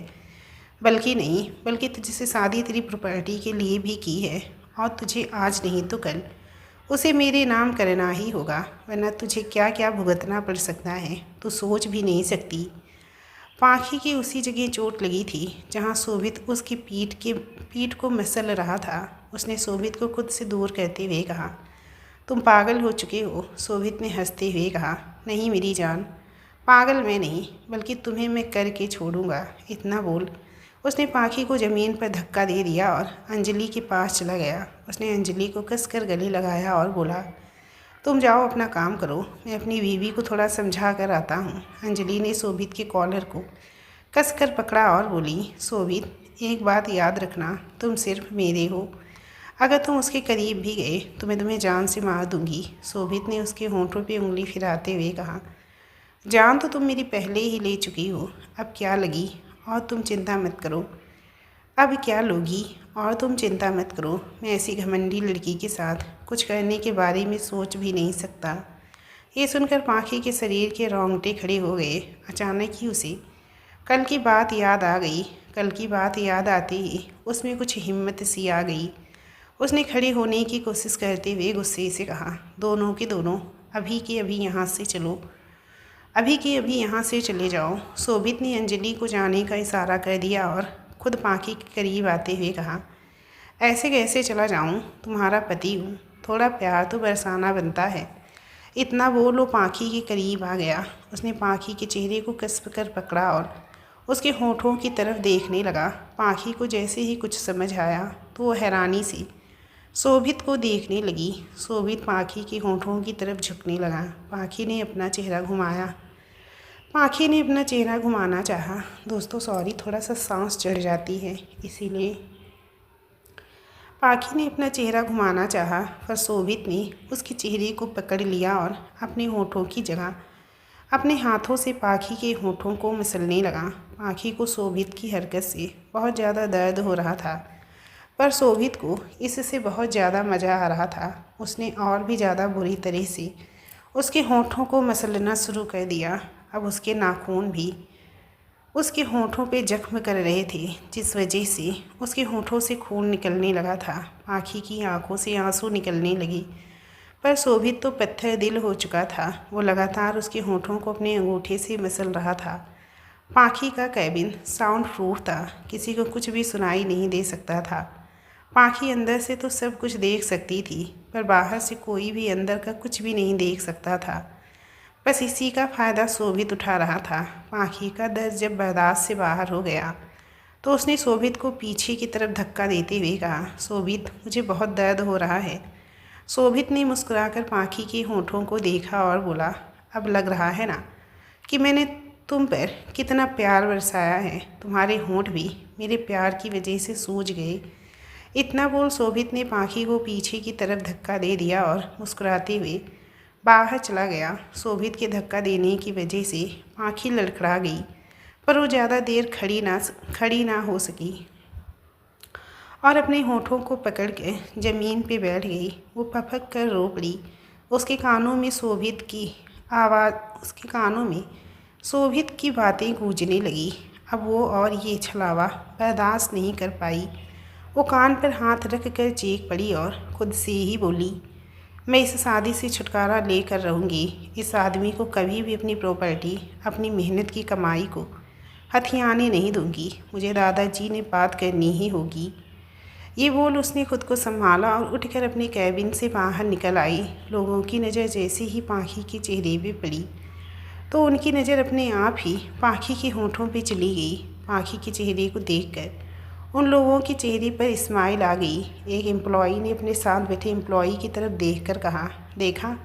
बल्कि तुझसे शादी तेरी प्रॉपर्टी के लिए भी की है, और तुझे आज नहीं तो कल उसे मेरे नाम करना ही होगा, वरना तुझे क्या क्या भुगतना पड़ सकता है तू सोच भी नहीं सकती। पाखी की उसी जगह चोट लगी थी जहाँ शोभित उसकी पीठ को मसल रहा था। उसने शोभित को खुद से दूर करते हुए कहा, तुम पागल हो चुके हो। शोभित ने हंसते हुए कहा, नहीं मेरी जान, पागल मैं नहीं, बल्कि तुम्हें मैं करके छोड़ूंगा। इतना बोल उसने पाखी को ज़मीन पर धक्का दे दिया और अंजलि के पास चला गया। उसने अंजलि को कसकर गले लगाया और बोला, तुम जाओ अपना काम करो, मैं अपनी बीवी को थोड़ा समझा कर आता हूँ। अंजलि ने शोभित के कॉलर को कसकर पकड़ा और बोली, शोभित एक बात याद रखना, तुम सिर्फ मेरे हो। अगर तुम उसके करीब भी गए तो मैं तुम्हें जान से मार दूंगी। शोभित ने उसके होंठों पे उंगली फिराते हुए कहा, जान तो तुम मेरी पहले ही ले चुकी हो, अब क्या लगी, और तुम चिंता मत करो। अब क्या लोगी, और तुम चिंता मत करो। मैं ऐसी घमंडी लड़की के साथ कुछ करने के बारे में सोच भी नहीं सकता। ये सुनकर पाखी के शरीर के रोंगटे खड़े हो गए। अचानक ही उसे कल की बात याद आ गई। कल की बात याद आते ही उसमें कुछ हिम्मत सी आ गई। उसने खड़े होने की कोशिश करते हुए गुस्से से कहा, दोनों के दोनों अभी के अभी यहाँ से चलो, अभी के अभी यहाँ से चले जाओ। शोभित ने अंजलि को जाने का इशारा कर दिया और खुद पाखी के करीब आते हुए कहा, ऐसे कैसे चला जाऊँ, तुम्हारा पति हूँ, थोड़ा प्यार तो बरसाना बनता है। इतना बोल वो पाखी के करीब आ गया। उसने पाखी के चेहरे को कसक कर पकड़ा और उसके होठों की तरफ देखने लगा। पाखी को जैसे ही कुछ समझ आया तो वो हैरानी से शोभित को देखने लगी। शोभित पाखी के होठों की तरफ झुकने लगा। पाखी ने अपना चेहरा घुमाना चाहा। दोस्तों सॉरी, थोड़ा सा सांस चढ़ जाती है इसीलिए। पाखी ने अपना चेहरा घुमाना चाहा, पर शोभित ने उसके चेहरे को पकड़ लिया और अपने होठों की जगह अपने हाथों से पाखी के होठों को मसलने लगा। पाखी को शोभित की हरकत से बहुत ज़्यादा दर्द हो रहा था, पर शोभित को इससे बहुत ज़्यादा मज़ा आ रहा था। उसने और भी ज़्यादा बुरी तरह से उसके होठों को मसलना शुरू कर दिया। अब उसके नाखून भी उसके होठों पे जख्म कर रहे थे, जिस वजह से उसके होठों से खून निकलने लगा था। पाखी की आंखों से आंसू निकलने लगे, पर शोभित तो पत्थर दिल हो चुका था। वो लगातार उसके होठों को अपने अंगूठे से मसल रहा था। पाखी का कैबिन साउंड प्रूफ था, किसी को कुछ भी सुनाई नहीं दे सकता था। पाखी अंदर से तो सब कुछ देख सकती थी, पर बाहर से कोई भी अंदर का कुछ भी नहीं देख सकता था। बस इसी का फ़ायदा शोभित उठा रहा था। पाखी का दर्द जब बर्दाश्त से बाहर हो गया तो उसने शोभित को पीछे की तरफ धक्का देते हुए कहा, शोभित मुझे बहुत दर्द हो रहा है। शोभित ने मुस्कुराकर पाखी के होठों को देखा और बोला, अब लग रहा है ना कि मैंने तुम पर कितना प्यार बरसाया है। तुम्हारे होंठ भी मेरे प्यार की वजह से सूज गए। इतना बोल शोभित ने पाखी को पीछे की तरफ धक्का दे दिया और मुस्कुराते हुए बाहर चला गया। शोभित के धक्का देने की वजह से पाखी लड़खड़ा गई, पर वो ज़्यादा देर खड़ी ना हो सकी और अपने होठों को पकड़ के ज़मीन पे बैठ गई। वो फपक कर रो पड़ी। उसके कानों में शोभित की बातें गूंजने लगी। अब वो और ये छलावा बर्दाश्त नहीं कर पाई। वो कान पर हाथ रख कर चीख पड़ी और खुद से ही बोली, मैं इस शादी से छुटकारा लेकर रहूँगी। इस आदमी को कभी भी अपनी प्रॉपर्टी, अपनी मेहनत की कमाई को हथियाने नहीं दूँगी। मुझे दादाजी ने बात करनी ही होगी। ये बोल उसने खुद को संभाला और उठकर अपने कैबिन से बाहर निकल आई। लोगों की नज़र जैसे ही पाखी के चेहरे पे पड़ी तो उनकी नज़र अपने आप ही पाखी के होठों पे चली गई। पाखी के चेहरे को देखकर उन लोगों के चेहरे पर स्माइल आ गई। एक एम्प्लॉई ने अपने साथ बैठे एम्प्लॉई की तरफ देखकर कहा, देखा,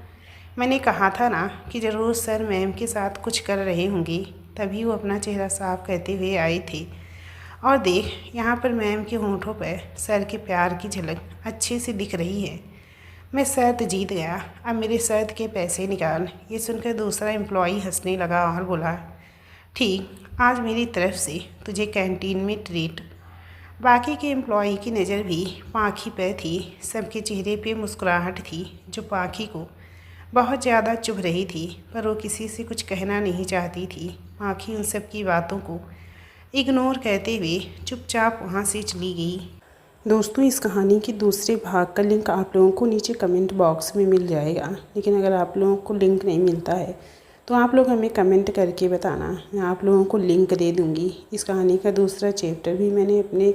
मैंने कहा था ना कि ज़रूर सर मैम के साथ कुछ कर रहे होंगे, तभी वो अपना चेहरा साफ करते हुए आए थे। और देख, यहाँ पर मैम के होंठों पर सर के प्यार की झलक अच्छे से दिख रही है। मैं शर्त जीत गया, अब मेरे शर्त के पैसे निकाल। ये सुनकर दूसरा एम्प्लॉई हंसने लगा और बोला, ठीक, आज मेरी तरफ से तुझे कैंटीन में ट्रीट। बाकी के एम्प्लॉई की नज़र भी पाखी पर थी। सबके चेहरे पे मुस्कुराहट थी जो पाखी को बहुत ज़्यादा चुभ रही थी, पर वो किसी से कुछ कहना नहीं चाहती थी। पाखी उन सब की बातों को इग्नोर करते हुए चुपचाप वहाँ से चली गई। दोस्तों, इस कहानी के दूसरे भाग का लिंक आप लोगों को नीचे कमेंट बॉक्स में मिल जाएगा, लेकिन अगर आप लोगों को लिंक नहीं मिलता है तो आप लोग हमें कमेंट करके बताना। मैं आप लोगों को लिंक दे दूँगी। इस कहानी का दूसरा चैप्टर भी मैंने अपने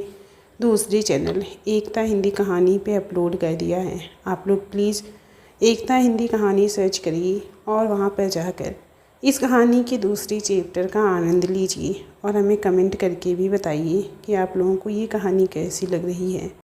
दूसरे चैनल एकता हिंदी कहानी पे अपलोड कर दिया है। आप लोग प्लीज़ एकता हिंदी कहानी सर्च करिए और वहाँ पर जाकर इस कहानी के दूसरे चैप्टर का आनंद लीजिए और हमें कमेंट करके भी बताइए कि आप लोगों को ये कहानी कैसी लग रही है।